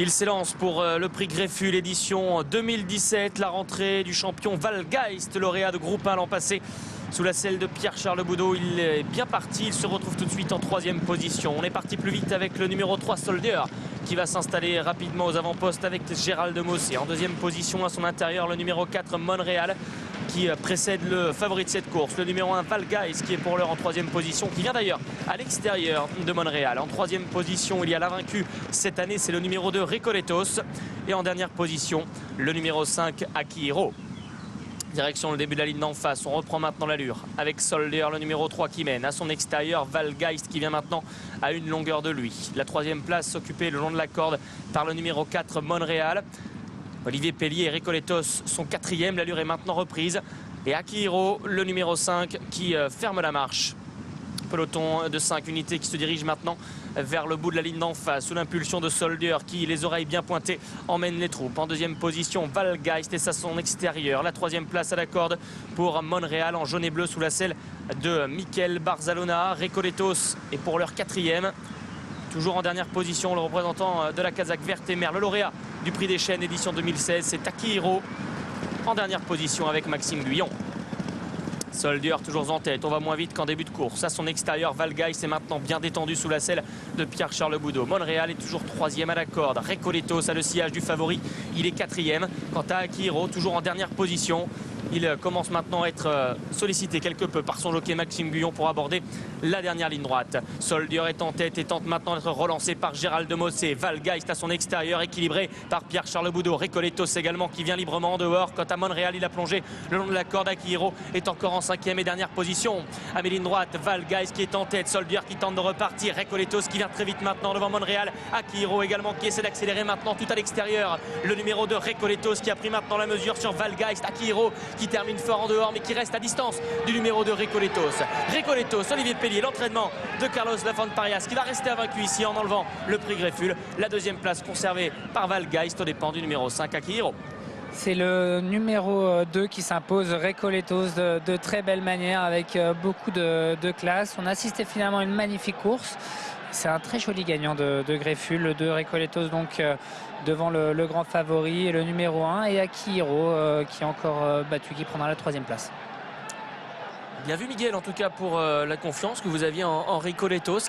Il s'élance pour le prix Grefful, l'édition 2017, la rentrée du champion Valgeist, lauréat de groupe 1 l'an passé. Sous la selle de Pierre-Charles Boudot, il est bien parti, il se retrouve tout de suite en 3e position. On est parti plus vite avec le numéro 3 Soldier qui va s'installer rapidement aux avant-postes avec Gérald de Mossé. En 2e position à son intérieur, le numéro 4 Monréal qui précède le favori de cette course. Le numéro 1 Valgeist qui est pour l'heure en 3e position, qui vient d'ailleurs à l'extérieur de Monréal. En 3e position, il y a l'invaincu cette année, c'est le numéro 2 Recoletos. Et en dernière position, le numéro 5 Akihiro. Direction le début de la ligne d'en face, on reprend maintenant l'allure avec Soldier, le numéro 3 qui mène. À son extérieur, Valgeist qui vient maintenant à une longueur de lui. La 3e place occupée le long de la corde par le numéro 4 Monréal. Olivier Pellier et Recoletos sont 4e, l'allure est maintenant reprise. Et Akihiro, le numéro 5 qui ferme la marche. Peloton de 5 unités qui se dirige maintenant vers le bout de la ligne d'en face sous l'impulsion de Soldier qui, les oreilles bien pointées, emmène les troupes. En 2e position, Valgeist et à son extérieur. La 3e place à la corde pour Monréal en jaune et bleu sous la selle de Mikel Barzalona. Recoletos est pour leur 4e. Toujours en dernière position, le représentant de la casaque verte et mer, le lauréat du prix des Chênes édition 2016, c'est Akihiro. En dernière position avec Maxime Guyon. Soldier toujours en tête, on va moins vite qu'en début de course. À son extérieur, Valgeist est maintenant bien détendu sous la selle de Pierre-Charles Boudot. Monréal est toujours 3e à la corde. Recoletos a le sillage du favori, il est 4e. Quant à Akihiro, toujours en dernière position, il commence maintenant à être sollicité quelque peu par son jockey Maxime Guyon pour aborder la dernière ligne droite. Soldier est en tête et tente maintenant d'être relancé par Gérald de Mossé. Valgeist à son extérieur, équilibré par Pierre-Charles Boudot. Recoletos également qui vient librement en dehors. Quant à Monréal, il a plongé le long de la corde. Akihiro est encore en 5e et dernière position. À mes lignes droites, Valgeist qui est en tête. Soldier qui tente de repartir. Recoletos qui vient très vite maintenant devant Monréal. Akihiro également qui essaie d'accélérer maintenant tout à l'extérieur. Le numéro 2 Recoletos qui a pris maintenant la mesure sur Valgeist. Akihiro qui termine fort en dehors mais qui reste à distance du numéro 2 Recoletos. Recoletos, Olivier Pellier, l'entraînement de Carlos Lafont Parias qui va rester invaincu ici en enlevant le prix Grefful. La 2e place conservée par Valgeist aux dépens du numéro 5 Akihiro. C'est le numéro 2 qui s'impose, Recoletos, de très belle manière avec beaucoup de classe. On a assisté finalement à une magnifique course. C'est un très joli gagnant de Grefful, le 2 Recoletos donc devant le grand favori et le numéro 1 et Akihiro qui est encore battu, qui prendra la 3e place. Bien vu Miguel en tout cas pour la confiance que vous aviez en Recoletos.